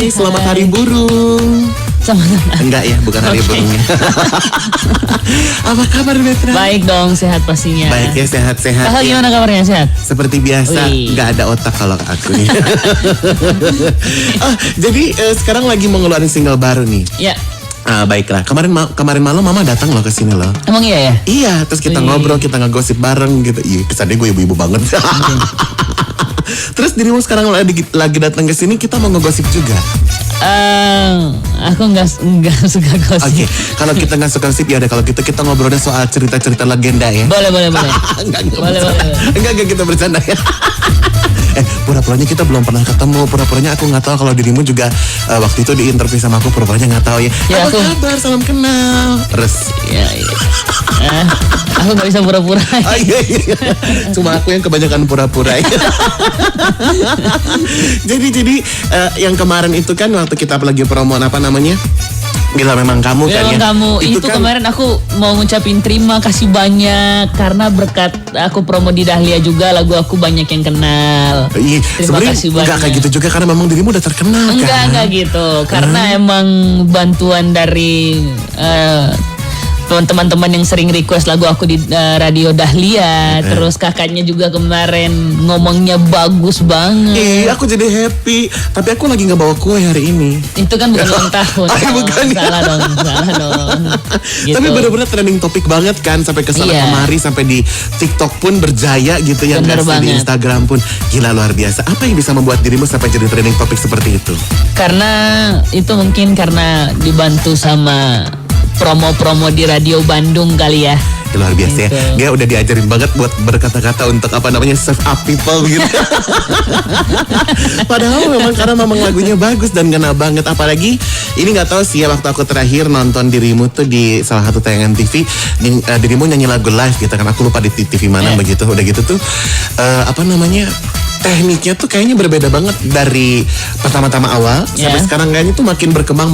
Hai, selamat Hari Burung. Enggak ya, bukan hari burungnya. Apa kabar Betra? Baik dong, sehat pastinya. Baik ya, sehat-sehat. Kakak gimana kabarnya, sehat? Seperti biasa, nggak ada otak kalau aku nih. Jadi sekarang lagi mau ngeluarin single baru nih. Ya. Baiklah, kemarin malam Mama datang loh ke sini loh. Emang iya ya? Iya, terus kita ngobrol, kita ngegosip bareng gitu. Iya, kesannya gue ibu-ibu banget. Terus dirimu sekarang lagi datang ke sini, kita mau ngegosip juga. Aku nggak suka gosip. Oke, kalau kita nggak suka gosip ya udah, kalau gitu kita ngobrolnya soal cerita-cerita legenda ya. Boleh. Enggak kita bercanda ya. Pura-puranya kita belum pernah ketemu. Pura-puranya aku nggak tahu kalau dirimu juga waktu itu di interview sama aku. Pura-puranya nggak tahu ya. Apa kabar? Salam kenal. Terus. Iya. Aku nggak bisa pura-pura. Iya. Cuma aku yang kebanyakan pura-pura. Jadi yang kemarin itu kan waktu kita lagi promo apa namanya? Bila memang kamu kan ya. Kamu itu kan, kemarin aku mau ngucapin terima kasih banyak karena berkat aku promo di Dahlia juga lagu aku banyak yang kenal. Iya, terima kasih banyak. Enggak kayak gitu juga karena memang dirimu udah terkenal kan. Enggak gitu. Karena emang bantuan dari teman-teman yang sering request lagu aku di radio Dahlia. Terus kakaknya juga kemarin ngomongnya bagus banget. Aku jadi happy. Tapi aku lagi gak bawa kue hari ini. Itu kan bukan ulang tahun. Bukan. Salah dong. Gitu. Tapi benar-benar trending topik banget kan. Sampai kesana kemari. Sampai di TikTok pun berjaya gitu ya. Di Instagram pun. Gila luar biasa. Apa yang bisa membuat dirimu sampai jadi trending topik seperti itu? Karena itu mungkin karena dibantu sama promo-promo di radio Bandung kali ya. Luar biasa gitu. Ya. Dia udah diajarin banget buat berkata-kata untuk apa namanya serve up people gitu. Padahal memang karena memang lagunya bagus dan ngena banget. Apalagi ini nggak tahu sih ya, waktu aku terakhir nonton dirimu tuh di salah satu tayangan TV, dirimu nyanyi lagu live gitu kan. Aku lupa di TV mana begitu. Udah gitu tuh apa namanya? Tekniknya tuh kayaknya berbeda banget dari pertama-tama awal sampai sekarang, kayaknya tuh makin berkembang,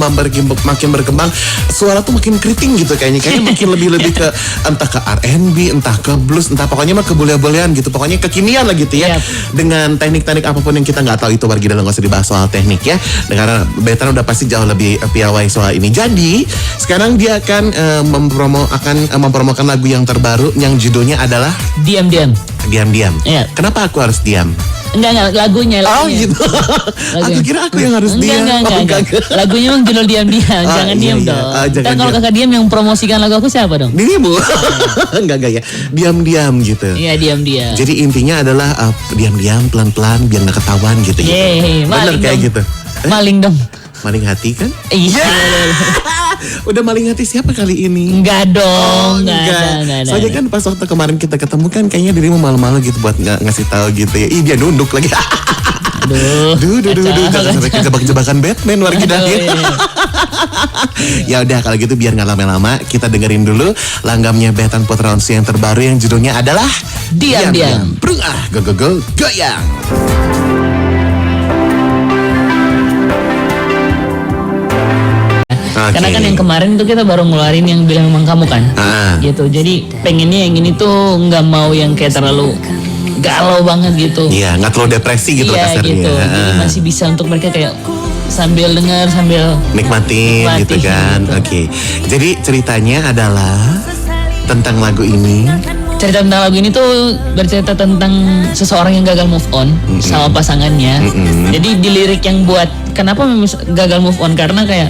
suara tuh makin keriting gitu kayaknya makin lebih ke entah ke R&B, entah ke blues, entah pokoknya mah ke boleh-bolehan gitu, pokoknya kekinian lah gitu ya. Dengan teknik-teknik apapun yang kita nggak tahu itu wargi, dalam nggak usah dibahas soal teknik ya. Karena Betan udah pasti jauh lebih piawai soal ini. Jadi sekarang dia akan mempromokan lagu yang terbaru yang judulnya adalah Diam-diam. Iya. Kenapa aku harus diam? Enggak, lagunya. Oh gitu. Aku kira aku yang harus diam. Enggak. Lagunya emang judul diam-diam. Jangan diam dong. Kan kalau kakak diam, yang promosikan lagu aku siapa dong? Dirimu. Enggak ya. Diam-diam gitu. Iya, diam-diam. Jadi intinya adalah diam-diam, pelan-pelan, biar nggak ketahuan gitu. Bener kayak gitu. Maling dong. Maling hati kan? Iya. Udah maling hati siapa kali ini? Enggak dong. Enggak. Soalnya kan pas waktu kemarin kita ketemu kan kayaknya dirimu malu-malu gitu buat ngasih tahu gitu ya. Ih, dia nunduk lagi. Duh. Jangan sampai kejebak-jebakan Batman wargi Dahlia. Ya udah kalau gitu biar nggak lama-lama kita dengerin dulu langgamnya Betan Putraonsu yang terbaru yang judulnya adalah Diam-diam. Brung go goyang. Karena kan yang kemarin itu kita baru ngeluarin yang bilang emang kamu kan, gitu. Jadi pengennya yang ini tuh nggak mau yang kayak terlalu galau banget gitu. Iya, nggak terlalu depresi gitu kasarnya. Iya gitu. Jadi masih bisa untuk mereka kayak sambil dengar sambil nikmatin gitu kan. Gitu. Oke. Jadi ceritanya adalah tentang lagu ini. Cerita tentang lagu ini tuh bercerita tentang seseorang yang gagal move on sama pasangannya. Jadi di lirik yang buat kenapa gagal move on, karena kayak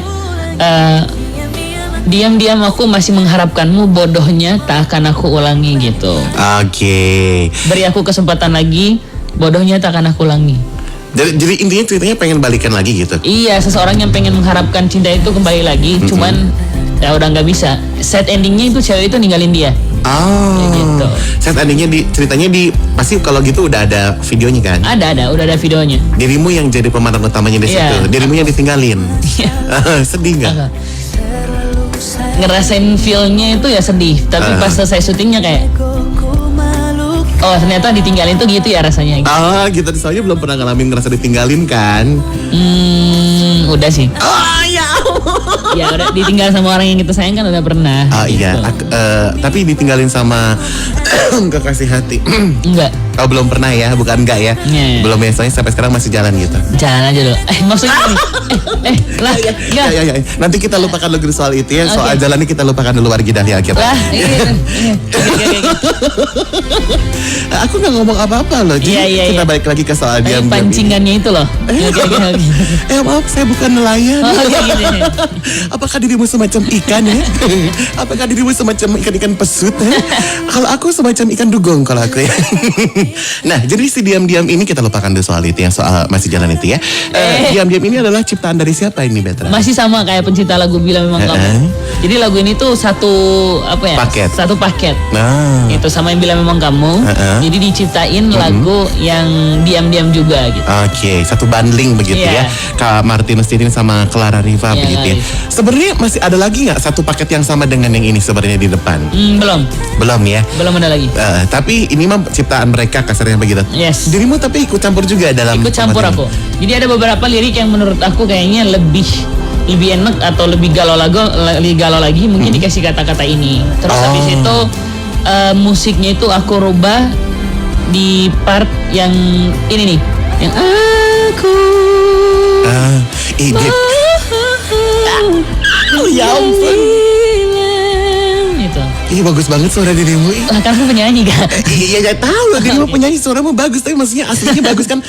diam-diam aku masih mengharapkanmu, bodohnya tak akan aku ulangi gitu. Oke. Beri aku kesempatan lagi, bodohnya tak akan aku ulangi. Jadi intinya ceritanya pengen balikan lagi gitu. Iya, seseorang yang pengen mengharapkan cinta itu kembali lagi, cuman ya udah nggak bisa. Sad endingnya itu cewek itu ninggalin dia. Oh. Gitu. Sad endingnya ceritanya pasti kalau gitu udah ada videonya kan? Udah ada videonya. Dirimu yang jadi pemeran utamanya di situ. Dirimu yang ditinggalin. Sedih nggak? Ngerasain feel-nya itu ya sedih, tapi pas selesai syutingnya kayak oh ternyata ditinggalin tuh gitu ya rasanya gitu. Gitu, soalnya belum pernah ngalamin ngerasa ditinggalin kan? Udah sih. Oh ya. Ya udah ditinggal sama orang yang kita sayang kan udah pernah. Gitu. Iya. Tapi ditinggalin sama kekasih hati. Enggak. Oh belum pernah ya, bukan enggak ya? Iya. Belum ya, soalnya sampai sekarang masih jalan gitu. Jalan aja dulu. Maksudnya nih. Lah. Enggak. Ya. Nanti kita lupakan dulu soal itu ya. Soal jalan ini kita lupakan dulu wargi Dahlia kita. Lah, iya. Aku nggak ngomong apa-apa loh. Jadi Iya. kita balik lagi ke soal diam-diam ini. Pancingannya itu loh. Maaf, saya bukan nelayan. Gini. Apakah dirimu semacam ikan ya? Apakah dirimu semacam ikan-ikan pesut ya? Kalau aku semacam ikan dugong kalau aku ya. Nah, jadi si diam-diam ini kita lupakan dulu soal itu yang soal masih jalan itu ya. Diam-diam ini adalah ciptaan dari siapa ini, Betra? Masih sama kayak pencipta lagu Bila Memang Kamu. Jadi lagu ini tuh satu Paket. Satu paket. Nah. Itu sama yang Bila Memang Kamu. Jadi diciptain lagu yang diam-diam juga gitu. Oke, satu bundling begitu ya. Kak Martinus Titin sama Clara Riva begitu ya. Sebenarnya masih ada lagi nggak satu paket yang sama dengan yang ini sebenarnya di depan? Belum ya. Belum ada lagi. Tapi ini mah ciptaan mereka kasarnya begitu. Yes. Dirimu tapi ikut campur juga dalam. Ikut campur aku. Jadi ada beberapa lirik yang menurut aku kayaknya lebih enak atau lebih galau lagi mungkin dikasih kata-kata ini. Terus habis itu musiknya itu aku rubah di part yang ini nih, yang aku ya ampun. Itu. Ih bagus banget suara dirimu. Lah kan aku penyanyi kan? Iya tahu dirimu penyanyi, suaramu bagus, tapi maksudnya aslinya bagus kan.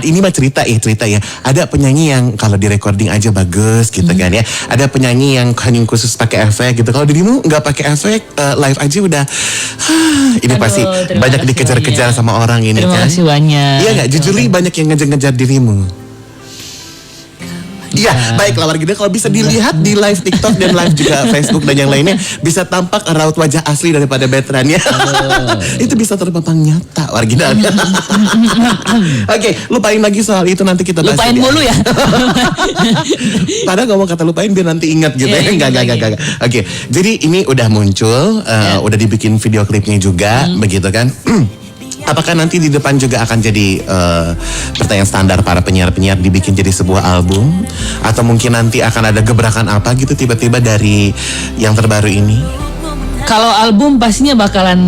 Ini mah cerita ya. Ada penyanyi yang kalau di recording aja bagus gitu kan ya. Ada penyanyi yang hanya khusus pakai efek gitu. Kalau dirimu nggak pakai efek, live aja udah. Ini pasti banyak dikejar-kejar sama orang ini kan. Terima kasih banyak. Iya nggak, jujur banyak yang ngejar-ngejar dirimu. Iya, baiklah warga kalau bisa dilihat di live TikTok dan live juga Facebook dan yang lainnya bisa tampak raut wajah asli daripada Betran ya. Itu bisa terpampang nyata warga. Oke, lupain lagi soal itu, nanti kita bahas. Lupain mulu ya. Padahal ngomong kata lupain biar nanti ingat gitu ya. Enggak. Oke, jadi ini udah muncul, udah dibikin video klipnya juga, begitu kan? Apakah nanti di depan juga akan jadi pertanyaan standar para penyiar-penyiar dibikin jadi sebuah album? Atau mungkin nanti akan ada gebrakan apa gitu tiba-tiba dari yang terbaru ini? Kalau album pastinya bakalan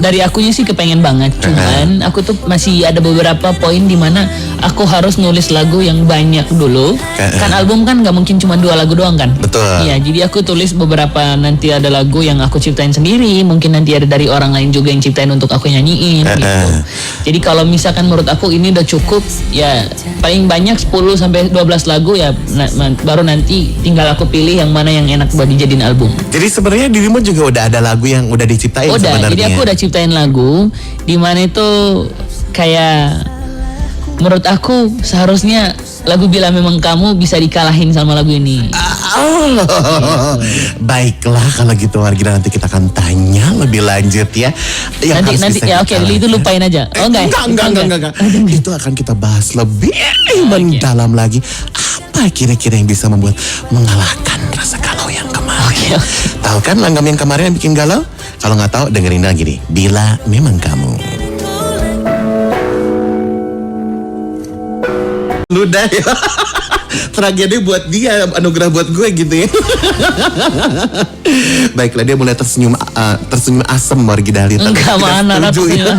dari akunya sih kepengen banget. Cuman aku tuh masih ada beberapa poin di mana aku harus nulis lagu yang banyak dulu. Kan album kan nggak mungkin cuma 2 lagu doang kan? Betul. Iya, jadi aku tulis beberapa, nanti ada lagu yang aku ciptain sendiri, mungkin nanti ada dari orang lain juga yang ciptain untuk aku nyanyiin gitu. Jadi kalau misalkan menurut aku ini udah cukup, ya paling banyak 10 sampai 12 lagu ya, baru nanti tinggal aku pilih yang mana yang enak buat dijadiin album. Jadi sebenarnya dirimu juga udah ada lagu yang udah diciptain sebenarnya. Jadi aku udah ciptain lagu di mana itu kayak menurut aku seharusnya lagu Bila Memang Kamu bisa dikalahin sama lagu ini. Baiklah kalau gitu warga, nanti kita akan tanya lebih lanjut ya. Nanti ya oke, itu lupain aja. Enggak. Itu akan kita bahas lebih mendalam lagi. Apa kira-kira yang bisa membuat mengalahkan rasa galau yang kemarin? Tahu kan langgam yang kemarin yang bikin galau? Kalau nggak tahu dengerin lagi nih, Bila Memang Kamu. Ludah ya. Tragedi buat dia, anugerah buat gue gitu ya. Baiklah, dia mulai tersenyum asem wargi Dahlia. Enggak, mana ya.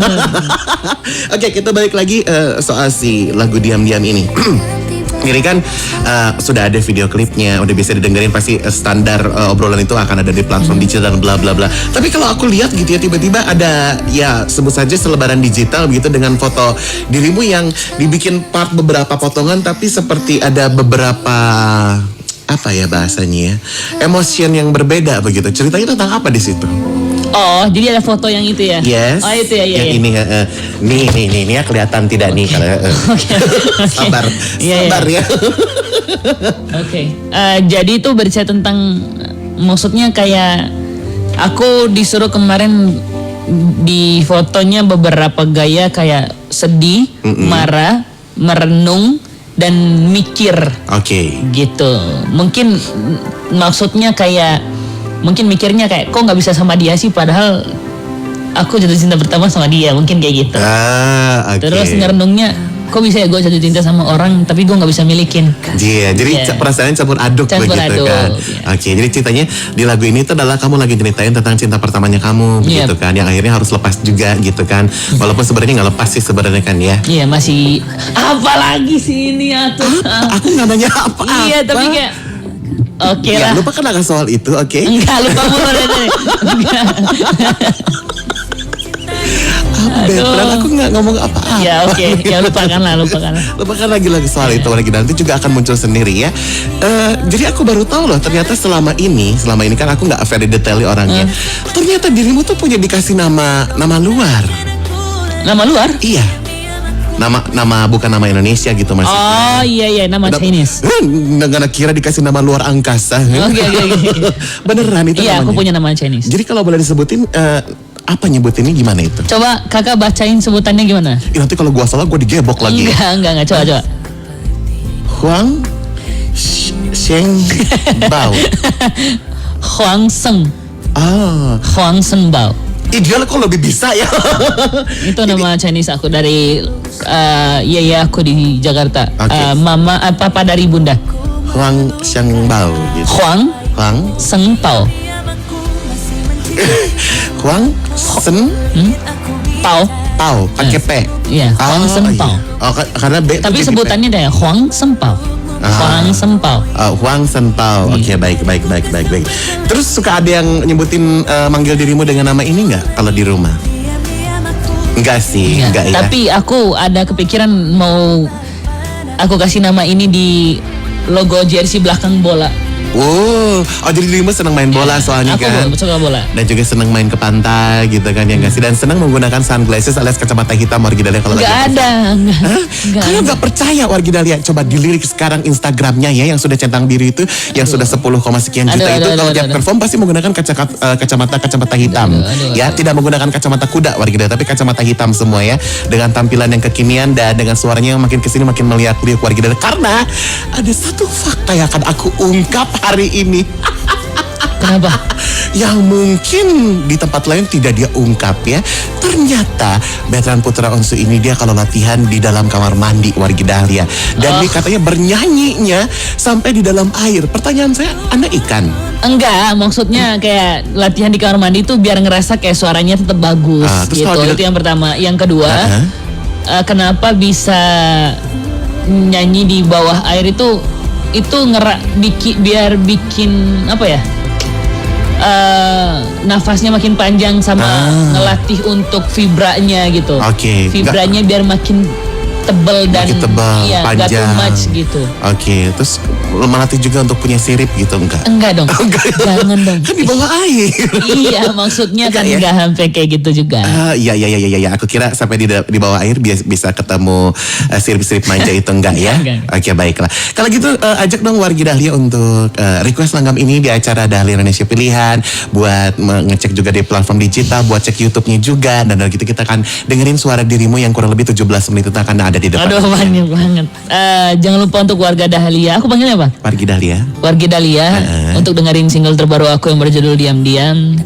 Oke, kita balik lagi soal si lagu Diam-Diam ini. Ini kan sudah ada video klipnya, udah bisa didengerin, pasti standar obrolan itu akan ada di platform digital dan bla bla bla. Tapi kalau aku lihat gitu ya, tiba-tiba ada ya sebut saja selebaran digital begitu dengan foto dirimu yang dibikin part beberapa potongan, tapi seperti ada beberapa apa ya bahasanya ya, emotion yang berbeda begitu. Ceritanya tentang apa di situ? Oh, jadi ada foto yang itu ya? Yes. Oh, itu ya, yang ini nih ya, kelihatan tidak nih kalau sabar ya. Oke. Jadi itu bercerita tentang, maksudnya kayak aku disuruh kemarin di fotonya beberapa gaya kayak sedih, marah, merenung, dan mikir. Oke. Gitu. Mungkin maksudnya kayak, mungkin mikirnya kayak kok nggak bisa sama dia sih, padahal aku jatuh cinta pertama sama dia, mungkin kayak gitu. Okay. Terus ngerenungnya, kok bisa ya gue jatuh cinta sama orang tapi gue nggak bisa milikin. Iya, jadi perasaannya campur aduk Campur begitu aduk, kan. iya. Oke, jadi ceritanya di lagu ini tuh adalah kamu lagi ceritain tentang cinta pertamanya kamu begitu kan, yang akhirnya harus lepas juga gitu kan. Walaupun sebenarnya nggak lepas sih sebenarnya kan ya. Iya, masih apa lagi sih ini atuh. Aku nggak nanya apa-apa. Iya, tapi kayak oke lah. Ya, lupakan soal itu, oke? Enggak, lupa mulu deh. Enggak. Beneran aku nggak ngomong apa-apa. Ya oke, ya lupakan lah. Lupakan lagi soal itu lagi, nanti juga akan muncul sendiri ya. Jadi aku baru tahu loh, ternyata selama ini kan aku nggak very detail orangnya. Ternyata dirimu tuh punya dikasih nama luar. Nama luar? Iya. Nama bukan nama Indonesia gitu maksudnya. Oh iya, nama Chinese. Nggak kira dikasih nama luar angkasa. Oke. Beneran itu Iya, namanya. aku punya nama Chinese. Jadi kalau boleh disebutin apa nyebutinnya gimana itu? Coba kakak bacain sebutannya gimana? Nanti kalau gua salah gua digebok lagi. Enggak, coba. Huang Sheng Bao. Huang Seng. Huang Seng Bao. Ideal kok lebih bisa ya. Itu nama Chinese aku dari iya aku di Jakarta. Okay. Papa dari bunda. Huang Sheng Bao gitu. Huang Seng Bao. Huang Sen Pao. pakai P. Iya, Huang Seng Pao. Oh, karena B. Tapi sebutannya deh Huang Seng Pao. Huang Seng Pao. Huang Sen Pao. Oke, baik. Terus suka ada yang nyebutin manggil dirimu dengan nama ini nggak kalau di rumah? Enggak sih, enggak ya. Tapi aku ada kepikiran mau aku kasih nama ini di logo jersey belakang bola. Jadi dirimu senang main bola soalnya aku kan? Aku suka bola. Dan juga senang main ke pantai gitu kan ya nggak sih? Dan senang menggunakan sunglasses alias kacamata hitam Wargidalia kalau lagi. Nggak ada. Kalau nggak percaya Wargidalia, coba dilirik sekarang Instagramnya ya yang sudah centang biru itu, yang sudah 10, sekian juta itu. Kalau dia perform pasti menggunakan kacamata hitam. Ya, tidak menggunakan kacamata kuda Wargidalia, tapi kacamata hitam semua ya. Dengan tampilan yang kekinian dan dengan suaranya yang makin kesini makin meliak-liak Wargidalia. Karena ada satu fakta yang akan aku ungkap hari ini. Kenapa? Yang mungkin di tempat lain tidak dia ungkap ya. Ternyata Veteran Putra Onsu ini dia kalau latihan di dalam kamar mandi Wargidalia. Dan dia katanya bernyanyinya sampai di dalam air. Pertanyaan saya, Anda ikan? Enggak, maksudnya kayak latihan di kamar mandi itu biar ngerasa kayak suaranya tetap bagus gitu. Itu yang pertama. Yang kedua, kenapa bisa nyanyi di bawah air itu biar bikin apa ya, nafasnya makin panjang sama ngelatih untuk vibranya gitu. Vibranya biar makin tebal dan panjang, gak too much gitu. Terus melatih juga untuk punya sirip gitu enggak? Enggak dong. Jangan dong. Kan di bawah air. Iya, maksudnya kan enggak sampai kayak gitu juga. Iya. Aku kira sampai di bawah air bisa ketemu sirip-sirip manja itu enggak ya? Oke, baiklah. Kalau gitu ajak dong Wargidalia untuk request langgam ini di acara Dahlia Indonesia Pilihan, buat ngecek juga di platform digital, buat cek YouTube-nya juga, dan dari gitu kita akan dengerin suara dirimu yang kurang lebih 17 menit itu akan ada di depan. Aduh, banyak banget. Jangan lupa untuk warga Dahlia. Aku panggilnya apa? Wargidalia. Untuk dengerin single terbaru aku yang berjudul Diam-Diam.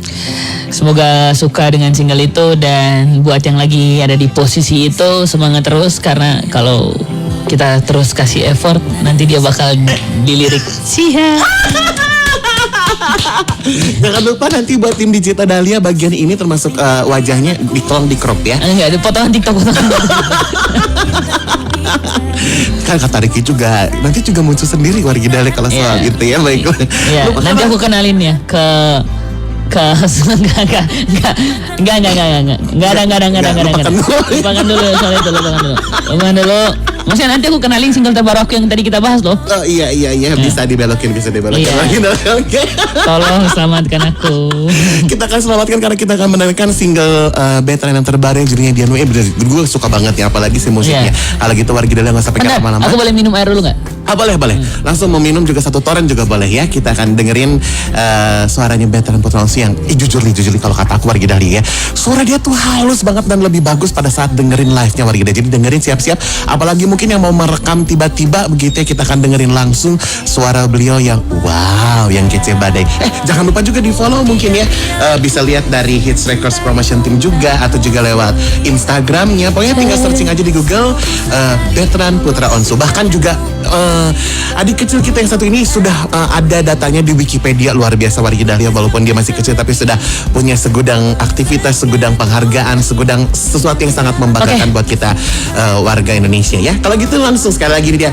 Semoga suka dengan single itu, dan buat yang lagi ada di posisi itu semangat terus, karena kalau kita terus kasih effort nanti dia bakal dilirik. Siap. Jangan lupa nanti buat tim digital Dahlia bagian ini termasuk wajahnya tolong di crop ya. Enggak, di potongan TikTok. Kan kata Riki juga nanti juga muncul sendiri Wargidalia kalau soal itu ya. Baik. Iya, nanti aku kenalin ya ke enggak ada. Lupakan dulu soal itu, lupakan dulu. Maksudnya nanti aku kenalin single terbaru aku yang tadi kita bahas loh. Oh iya, bisa dibelokin. Iya. Oke. Tolong selamatkan aku. Kita akan selamatkan karena kita akan mendengarkan single Veteran yang terbaru yang judulnya Dianu. Gue suka banget ya, apalagi sih musiknya. Kalau gitu Wargidalia nggak usah pakai lama-lama. Aku boleh minum air dulu nggak? Boleh. Langsung mau minum juga satu toren juga boleh ya. Kita akan dengerin suaranya Veteran Putra Onsu yang jujur kalau kata aku wargi Dahlia ya. Suara dia tuh halus banget dan lebih bagus pada saat dengerin live-nya wargi Dahlia. Jadi dengerin siap-siap. Apalagi mungkin yang mau merekam tiba-tiba begitu ya, kita akan dengerin langsung suara beliau yang wow, yang kece badai. Jangan lupa juga di follow mungkin ya. Bisa lihat dari Hits Records Promotion Team juga atau juga lewat Instagramnya. Pokoknya tinggal searching aja di Google Veteran Putra Onsu. Bahkan juga adik kecil kita yang satu ini sudah ada datanya di Wikipedia. Luar biasa wargi Dahlia, walaupun dia masih kecil tapi sudah punya segudang aktivitas, segudang penghargaan, segudang sesuatu yang sangat membanggakan buat kita warga Indonesia ya. Kalau gitu langsung sekali lagi dia